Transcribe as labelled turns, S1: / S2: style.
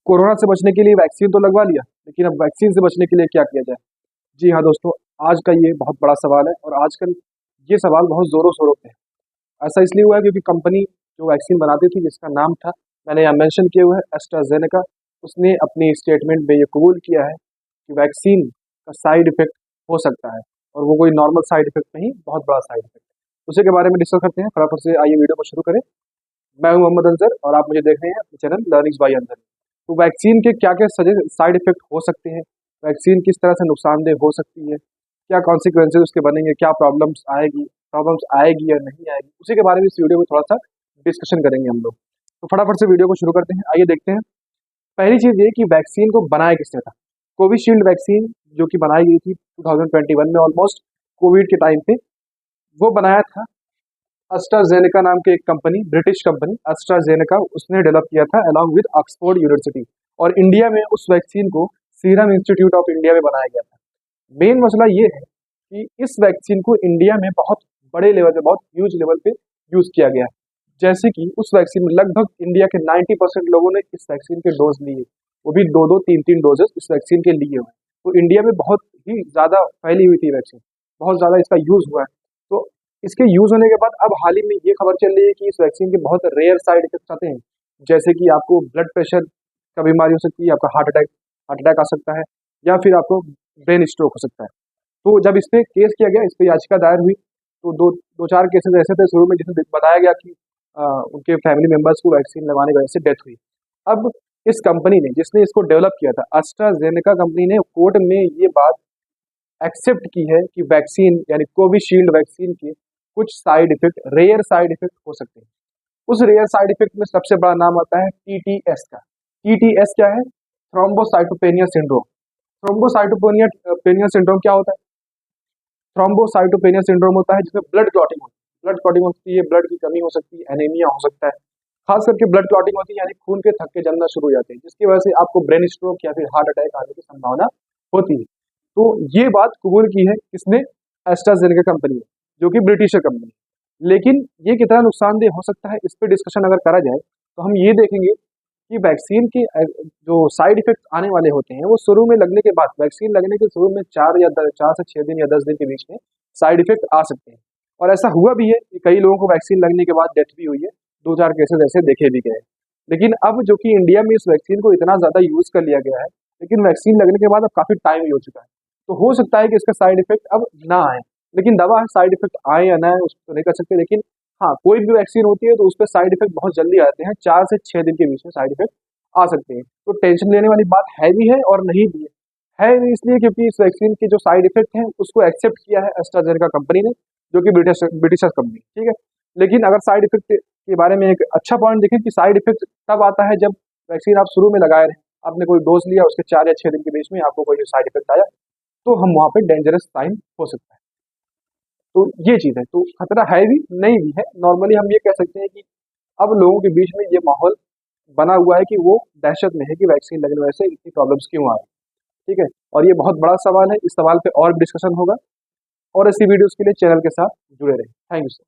S1: Corona से बचने के लिए वैक्सीन तो लगवा लिया, लेकिन अब वैक्सीन से बचने के लिए क्या किया जाए? जी हाँ दोस्तों, आज का ये बहुत बड़ा सवाल है और आजकल ये सवाल बहुत ज़ोरों शोरों पे है। ऐसा इसलिए हुआ है क्योंकि कंपनी जो वैक्सीन बनाती थी जिसका नाम था, मैंने यहाँ मेंशन किए हुए है, एस्ट्राज़ेनेका, उसने अपनी स्टेटमेंट में ये कबूल किया है कि वैक्सीन का साइड इफ़ेक्ट हो सकता है, और वो कोई नॉर्मल साइड इफ़ेक्ट नहीं, बहुत बड़ा साइड इफ़ेक्ट है। उसी के बारे में डिस्कस करते हैं, फटाफट से आइए वीडियो को शुरू करें। मैं हूं मोहम्मद अंसर और आप मुझे देख रहे हैं अपने चैनल लर्निंग्स बाय अंसर। तो वैक्सीन के क्या क्या साइड इफेक्ट हो सकते हैं, वैक्सीन किस तरह से नुकसानदेह हो सकती है, क्या कॉन्सिक्वेंसेज उसके बनेंगे, क्या प्रॉब्लम्स आएगी या नहीं आएगी, उसी के बारे में इस वीडियो में थोड़ा सा डिस्कशन करेंगे हम लोग। तो फटाफट से वीडियो को शुरू करते हैं, आइए देखते हैं। पहली चीज़ ये कि वैक्सीन को बनाया किसने था। कोविशील्ड वैक्सीन जो कि बनाई गई थी 2021 में, ऑलमोस्ट कोविड के टाइम पे, वो बनाया था एस्ट्राज़ेनेका नाम की एक कंपनी, ब्रिटिश कंपनी एस्ट्राज़ेनेका, उसने डेवलप किया था अलॉन्ग विद ऑक्सफोर्ड यूनिवर्सिटी। और इंडिया में उस वैक्सीन को सीरम इंस्टीट्यूट ऑफ इंडिया में बनाया गया था। मेन मसला ये है कि इस वैक्सीन को इंडिया में बहुत बड़े लेवल पे, बहुत ह्यूज लेवल पे यूज़ किया गया है। जैसे कि उस वैक्सीन में लगभग इंडिया के 90% लोगों ने इस वैक्सीन के डोज लिए, वो भी 2-2, 3-3 डोजेस इस वैक्सीन के लिए हुए। तो इंडिया में बहुत ही ज़्यादा फैली हुई थी वैक्सीन, बहुत ज़्यादा इसका यूज़ हुआ है। तो इसके यूज़ होने के बाद अब हाल ही में ये खबर चल रही है कि इस वैक्सीन के बहुत रेयर साइड इफेक्ट्स आते हैं, जैसे कि आपको ब्लड प्रेशर का बीमारी हो सकती है, आपका हार्ट अटैक आ सकता है, या फिर आपको ब्रेन स्ट्रोक हो सकता है। तो जब इस पे केस किया गया, इस पे याचिका दायर हुई, तो दो चार केसेस ऐसे थे शुरू में जिसमें बताया गया कि उनके फैमिली मेंबर्स को वैक्सीन लगाने की वजह से डेथ हुई। अब इस कंपनी ने, जिसने इसको डेवलप किया था, एस्ट्राज़ेनेका कंपनी ने कोर्ट में ये बात एक्सेप्ट की है कि वैक्सीन यानी कोविशील्ड वैक्सीन के कुछ side effect, rare side effect हो सकते हैं। उस रेयर साइड इफेक्ट में सबसे बड़ा नाम आता है टीटीएस का। टीटीएस क्या है? Thrombocytopenia syndrome. थ्रोम्बोसाइटोपेनिया सिंड्रोम क्या होता है? थ्रोम्बोसाइटोपेनिया सिंड्रोम होता है जिसमें ब्लड क्लॉटिंग होती है। ब्लड क्लॉटिंग होती है, ब्लड की कमी हो सकती है, एनीमिया हो सकता है। खास करके ब्लड क्लॉटिंग होती है यानी खून के थक्के जमना शुरू हो जाते हैं, जिसकी वजह से आपको ब्रेन स्ट्रोक या फिर हार्ट अटैक आने की संभावना होती है। तो ये बात कबूल की है किसने? एस्ट्राज़ेनेका कंपनी ने, जो कि ब्रिटिश कंपनी है। लेकिन ये कितना नुकसानदेह हो सकता है, इस पे डिस्कशन अगर करा जाए तो हम ये देखेंगे कि वैक्सीन के जो साइड इफेक्ट आने वाले होते हैं वो शुरू में लगने के बाद, वैक्सीन लगने के शुरू में 4 से 6 दिन या 10 दिन के बीच में साइड इफेक्ट आ सकते हैं। और ऐसा हुआ भी है कि कई लोगों को वैक्सीन लगने के बाद डेथ भी हुई है, 2-4 केसेस ऐसे देखे भी गए हैं। लेकिन अब जो कि इंडिया में इस वैक्सीन को इतना ज़्यादा यूज़ कर लिया गया है, लेकिन वैक्सीन लगने के बाद अब काफ़ी टाइम भी हो चुका है, तो हो सकता है कि इसका साइड इफेक्ट अब ना आए। लेकिन दवा है, साइड इफेक्ट आए या ना आए उसको तो नहीं कर सकते, लेकिन हाँ, कोई भी वैक्सीन होती है तो उस पर साइड इफेक्ट बहुत जल्दी आते हैं, 4 से 6 दिन के बीच में साइड इफेक्ट आ सकते हैं। तो टेंशन लेने वाली बात है भी है और नहीं भी है। है इसलिए क्योंकि इस वैक्सीन के जो साइड इफेक्ट हैं उसको एक्सेप्ट किया है एस्ट्राज़ेनेका कंपनी ने, जो कि ब्रिटिश कंपनी, ठीक है। लेकिन अगर साइड इफेक्ट के बारे में एक अच्छा पॉइंट देखें कि साइड इफेक्ट तब आता है जब वैक्सीन आप शुरू में लगाए रहे, आपने कोई डोज लिया, उसके 4 या 6 दिन के बीच में आपको कोई साइड इफेक्ट आया, तो हम वहाँ पे डेंजरस साइन हो सकता है। तो ये चीज़ है, तो खतरा है भी, नहीं भी है। नॉर्मली हम ये कह सकते हैं कि अब लोगों के बीच में ये माहौल बना हुआ है कि वो दहशत में है कि वैक्सीन लगने वजह से इतनी प्रॉब्लम्स क्यों आ रही है, ठीक है। और ये बहुत बड़ा सवाल है, इस सवाल पे और डिस्कशन होगा, और ऐसी वीडियोज़ के लिए चैनल के साथ जुड़े रहें। Thank you sir.